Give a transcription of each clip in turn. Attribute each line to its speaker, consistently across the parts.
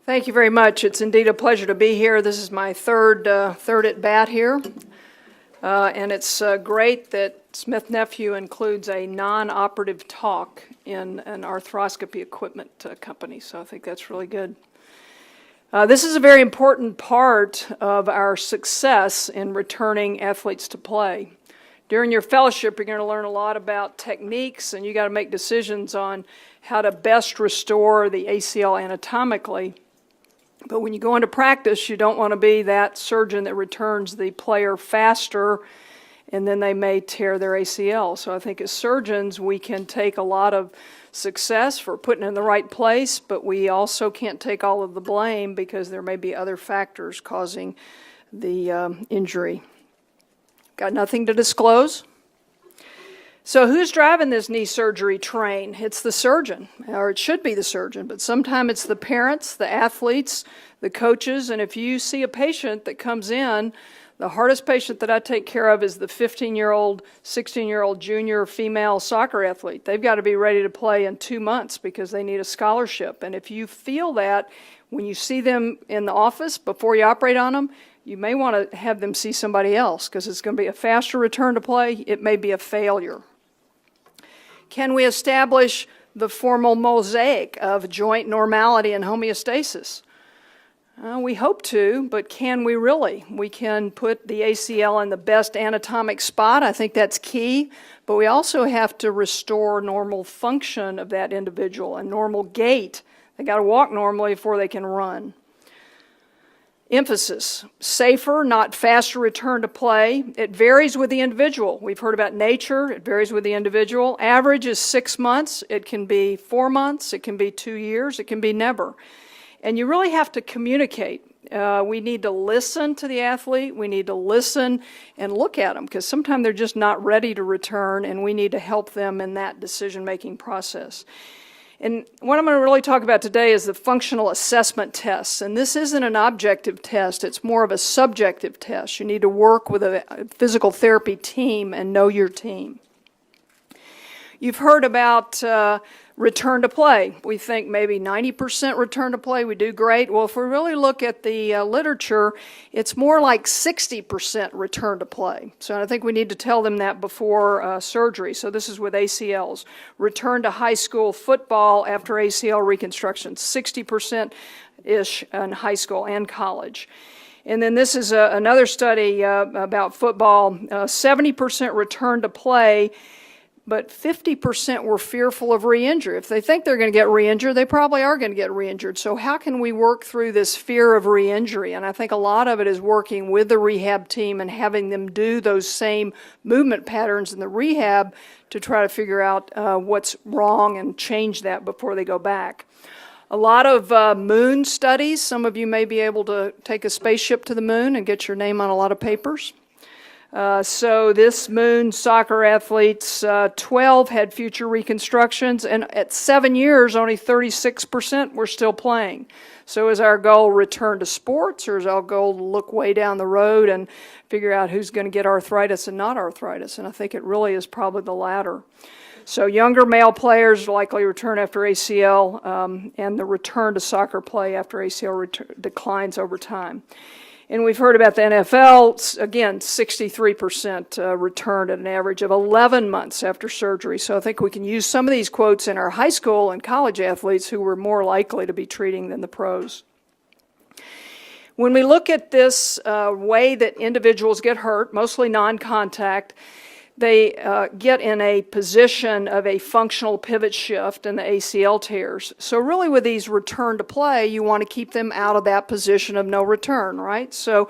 Speaker 1: Thank you very much. It's indeed a pleasure to be here. This is my third at bat here, and it's great that Smith Nephew includes a non-operative talk in an arthroscopy equipment company, so I think that's really good. This is a very important part of our success in returning athletes to play. During your fellowship, you're going to learn a lot about techniques, and you got to make decisions on how to best restore the ACL anatomically. But when you go into practice, you don't want to be that surgeon that returns the player faster, and then they may tear their ACL. So I think as surgeons, we can take a lot of success for putting it in the right place, but we also can't take all of the blame because there may be other factors causing the injury. Got nothing to disclose? So who's driving this knee surgery train? It's the surgeon, or it should be the surgeon, but sometimes it's the parents, the athletes, the coaches, and if you see a patient that comes in, the hardest patient that I take care of is the 15-year-old, 16-year-old junior female soccer athlete. They've got to be ready to play in 2 months because they need a scholarship, and if you feel that when you see them in the office before you operate on them, you may want to have them see somebody else because it's going to be a faster return to play. It may be a failure. Can we establish the formal mosaic of joint normality and homeostasis? We hope to, but can we really? We can put the ACL in the best anatomic spot. I think that's key. But we also have to restore normal function of that individual and normal gait. They got to walk normally before they can run. Emphasis, safer, not faster return to play. It varies with the individual. We've heard about nature. It varies with the individual. Average is 6 months. It can be 4 months. It can be 2 years. It can be never. And you really have to communicate. We need to listen to the athlete. We need to listen and look at them because sometimes they're just not ready to return, and we need to help them in that decision-making process. And what I'm going to really talk about today is the functional assessment tests. And this isn't an objective test. It's more of a subjective test. You need to work with a physical therapy team and know your team. You've heard about return to play. We think maybe 90% return to play, we do great. Well, if we really look at the literature, it's more like 60% return to play. So I think we need to tell them that before surgery. So this is with ACLs. Return to high school football after ACL reconstruction, 60%-ish in high school and college. And then this is another study about football, 70% return to play, but 50% were fearful of re-injury. If they think they're going to get re-injured, they probably are going to get re-injured. So how can we work through this fear of re-injury? And I think a lot of it is working with the rehab team and having them do those same movement patterns in the rehab to try to figure out what's wrong and change that before they go back. A lot of moon studies. Some of you may be able to take a spaceship to the moon and get your name on a lot of papers. So this moon soccer athletes, 12 had future reconstructions, and at 7 years, only 36% were still playing. So is our goal return to sports, or is our goal to look way down the road and figure out who's going to get arthritis and not arthritis? And I think it really is probably the latter. So younger male players likely return after ACL, and the return to soccer play after ACL declines over time. And we've heard about the NFL, again, 63% returned at an average of 11 months after surgery. So I think we can use some of these quotes in our high school and college athletes who were more likely to be treating than the pros. When we look at this way that individuals get hurt, mostly non-contact, they get in a position of a functional pivot shift in the ACL tears. So really with these return to play, you want to keep them out of that position of no return, right? So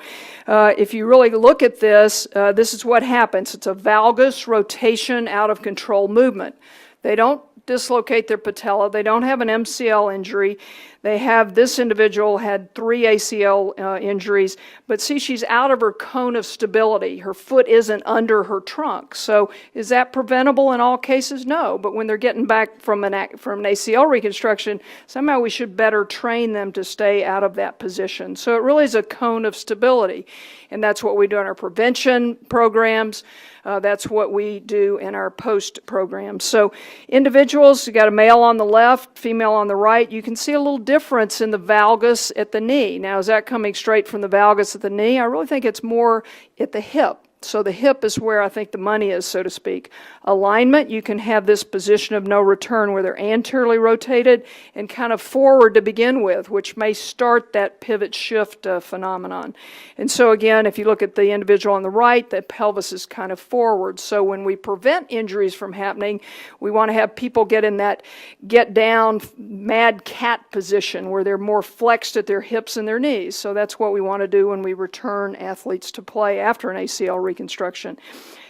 Speaker 1: if you really look at this, this is what happens. It's a valgus rotation out of control movement. They don't dislocate their patella. They don't have an MCL injury. They have, this individual had 3 ACL injuries, but see, she's out of her cone of stability. Her foot isn't under her trunk. So is that preventable in all cases? No, but when they're getting back from an ACL reconstruction, somehow we should better train them to stay out of that position. So it really is a cone of stability, and that's what we do in our prevention programs. That's what we do in our post program. So individuals, you got a male on the left, female on the right. You can see a little difference in the valgus at the knee. Now, is that coming straight from the valgus at the knee? I really think it's more at the hip. So the hip is where I think the money is, so to speak. Alignment, you can have this position of no return where they're anteriorly rotated and kind of forward to begin with, which may start that pivot shift phenomenon. And so again, if you look at the individual on the right, the pelvis is kind of forward. So when we prevent injuries from happening, we want to have people get in that get down mad cat position where they're more flexed at their hips and their knees. So that's what we want to do when we return athletes to play after an ACL reconstruction.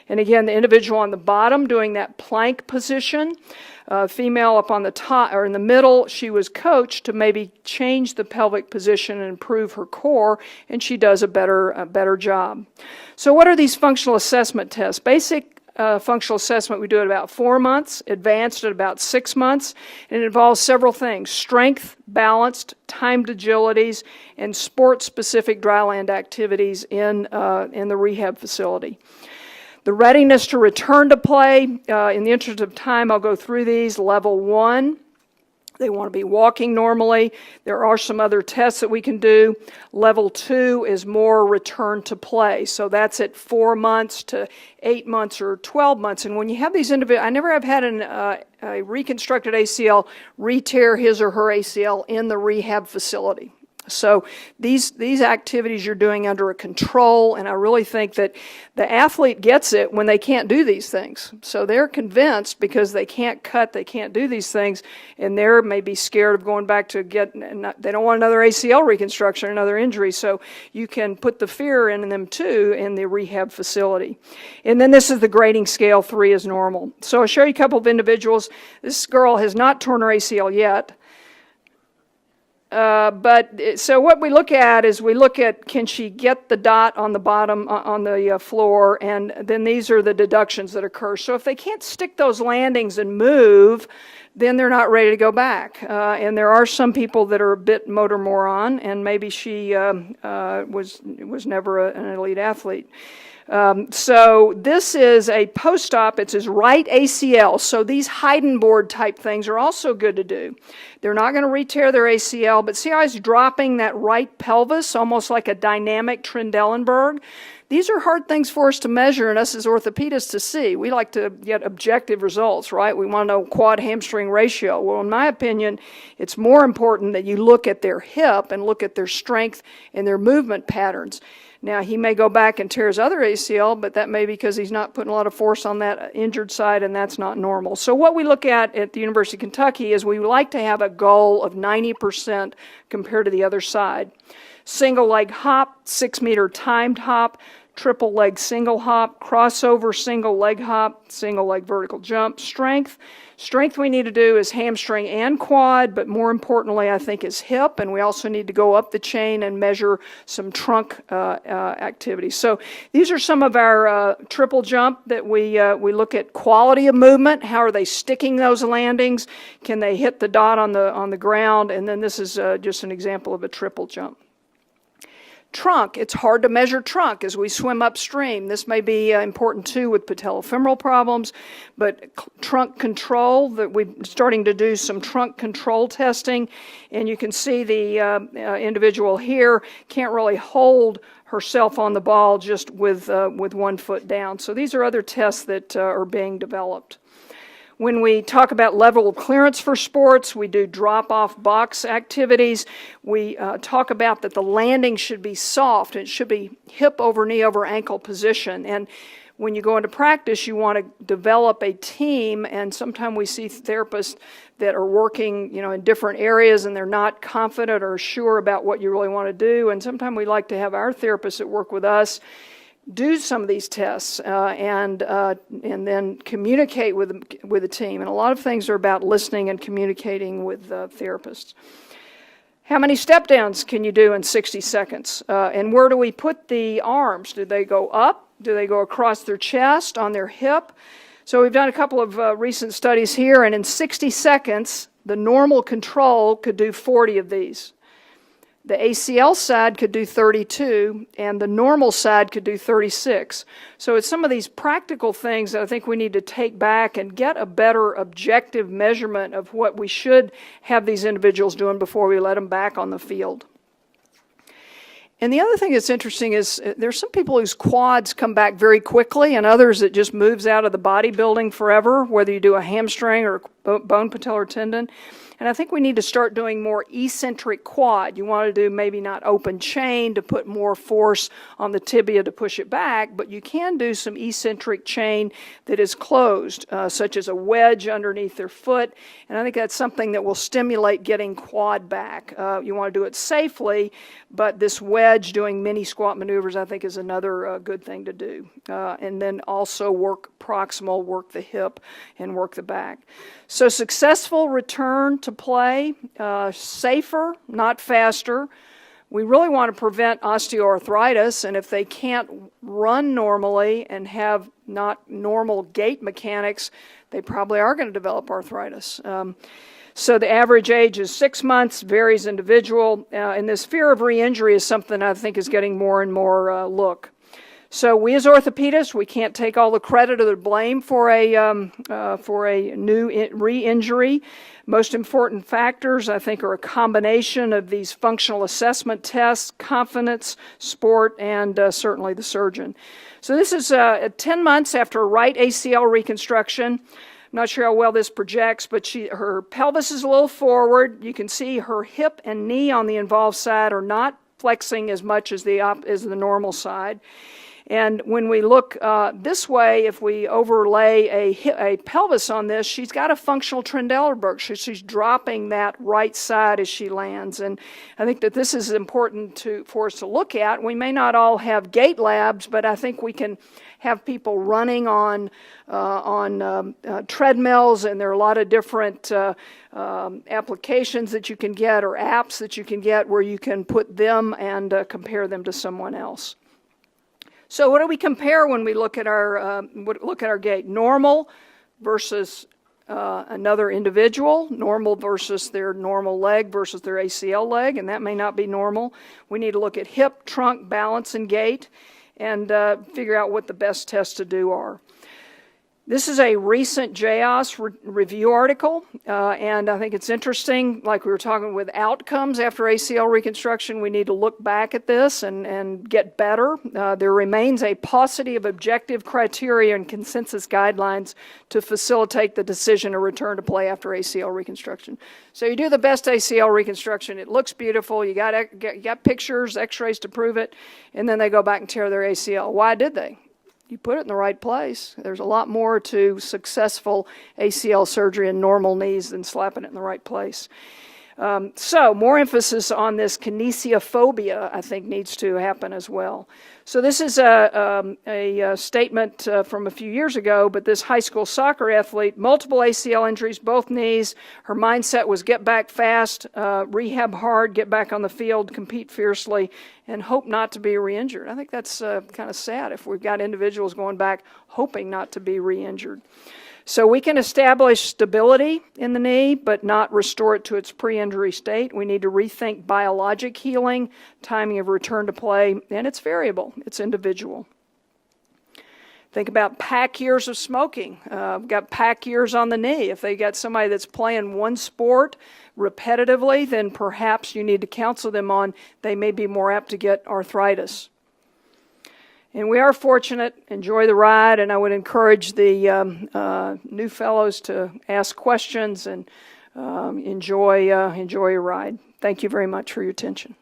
Speaker 1: And again, the individual on the bottom doing that plank position, female up on the top or in the middle, she was coached to maybe change the pelvic position and improve her core, and she does a better job. So what are these functional assessment tests? Basic functional assessment we do at about 4 months, advanced at about 6 months, and it involves several things: strength, balanced, timed agilities, and sport-specific dryland activities in the rehab facility. The readiness to return to play, in the interest of time, I'll go through these. Level 1, they want to be walking normally. There are some other tests that we can do. Level 2 is more return to play. So that's at 4 months to 8 months or 12 months. And when you have these individuals, I never have had a reconstructed ACL re-tear his or her ACL in the rehab facility. So these activities you're doing under a control, and I really think that the athlete gets it when they can't do these things. So they're convinced because they can't cut, they can't do these things, and they're maybe scared of going back to they don't want another ACL reconstruction, another injury. So you can put the fear in them too in the rehab facility. And then this is the grading scale. 3 is normal. So I'll show you a couple of individuals. This girl has not torn her ACL yet. So what we look at is we look at, can she get the dot on the bottom, on the floor, and then these are the deductions that occur. So if they can't stick those landings and move, then they're not ready to go back. And there are some people that are a bit motor moron, and maybe she was never an elite athlete. So this is a post-op. It's his right ACL. So these Heidenboard type things are also good to do. They're not going to re-tear their ACL, but see how he's dropping that right pelvis, almost like a dynamic Trendelenburg? These are hard things for us to measure and us as orthopedists to see. We like to get objective results, right? We want to know quad hamstring ratio. Well, in my opinion, it's more important that you look at their hip and look at their strength and their movement patterns. Now, he may go back and tear his other ACL, but that may be because he's not putting a lot of force on that injured side, and that's not normal. So what we look at the University of Kentucky is we like to have a goal of 90% compared to the other side. Single leg hop, 6-meter timed hop, triple leg single hop, crossover single leg hop, single leg vertical jump. Strength we need to do is hamstring and quad, but more importantly I think is hip, and we also need to go up the chain and measure some trunk activity. So these are some of our triple jump that we look at. Quality of movement, how are they sticking those landings, can they hit the dot on the ground, and then this is just an example of a triple jump. Trunk, it's hard to measure trunk as we swim upstream. This may be important too with patellofemoral problems, but trunk control, that we're starting to do some trunk control testing, and you can see the individual here can't really hold herself on the ball just with 1 foot down. So these are other tests that are being developed. When we talk about level of clearance for sports, we do drop-off box activities. We talk about that the landing should be soft. It should be hip over knee over ankle position. And when you go into practice, you want to develop a team, and sometimes we see therapists that are working, in different areas, and they're not confident or sure about what you really want to do. And sometimes we like to have our therapists that work with us do some of these tests and then communicate with the team. And a lot of things are about listening and communicating with therapists. How many step downs can you do in 60 seconds? And where do we put the arms? Do they go up? Do they go across their chest, on their hip? So we've done a couple of recent studies here, and in 60 seconds, the normal control could do 40 of these. The ACL side could do 32, and the normal side could do 36. So it's some of these practical things that I think we need to take back and get a better objective measurement of what we should have these individuals doing before we let them back on the field. And the other thing that's interesting is there's some people whose quads come back very quickly and others that just moves out of the bodybuilding forever, whether you do a hamstring or a bone patellar tendon. And I think we need to start doing more eccentric quad. You want to do maybe not open chain to put more force on the tibia to push it back, but you can do some eccentric chain that is closed, such as a wedge underneath their foot. And I think that's something that will stimulate getting quad back. You want to do it safely, but this wedge doing mini squat maneuvers I think is another good thing to do. And then also work proximal, work the hip, and work the back. So successful return to play, safer, not faster. We really want to prevent osteoarthritis, and if they can't run normally and have not normal gait mechanics, they probably are going to develop arthritis. So the average age is 6 months, varies individual, and this fear of re-injury is something I think is getting more and more look. So we as orthopedists, we can't take all the credit or the blame for a new re-injury. Most important factors, I think, are a combination of these functional assessment tests, confidence, sport, and certainly the surgeon. So this is 10 months after a right ACL reconstruction. I'm not sure how well this projects, but her pelvis is a little forward. You can see her hip and knee on the involved side are not flexing as much as the normal side. And when we look this way, if we overlay a pelvis on this, she's got a functional Trendelenburg. She's dropping that right side as she lands. And I think that this is important for us to look at. We may not all have gait labs, but I think we can have people running on treadmills, and there are a lot of different applications that you can get or apps that you can get where you can put them and compare them to someone else. So what do we compare when we look at our gait? Normal versus another individual, normal versus their normal leg versus their ACL leg, and that may not be normal. We need to look at hip, trunk, balance, and gait, and figure out what the best tests to do are. This is a recent JAOS review article, and I think it's interesting, like we were talking with outcomes after ACL reconstruction, we need to look back at this and get better. There remains a paucity of objective criteria and consensus guidelines to facilitate the decision to return to play after ACL reconstruction. So you do the best ACL reconstruction, it looks beautiful, you got pictures, x-rays to prove it, and then they go back and tear their ACL. Why did they? You put it in the right place. There's a lot more to successful ACL surgery in normal knees than slapping it in the right place. So more emphasis on this kinesiophobia, I think, needs to happen as well. So this is a statement from a few years ago, but this high school soccer athlete, multiple ACL injuries, both knees. Her mindset was get back fast, rehab hard, get back on the field, compete fiercely, and hope not to be re-injured. I think that's kind of sad if we've got individuals going back hoping not to be re-injured. So we can establish stability in the knee, but not restore it to its pre-injury state. We need to rethink biologic healing, timing of return to play, and it's variable. It's individual. Think about pack years of smoking. Got pack years on the knee. If they got somebody that's playing one sport repetitively, then perhaps you need to counsel them on they may be more apt to get arthritis. And we are fortunate, enjoy the ride, and I would encourage the new fellows to ask questions and enjoy your ride. Thank you very much for your attention.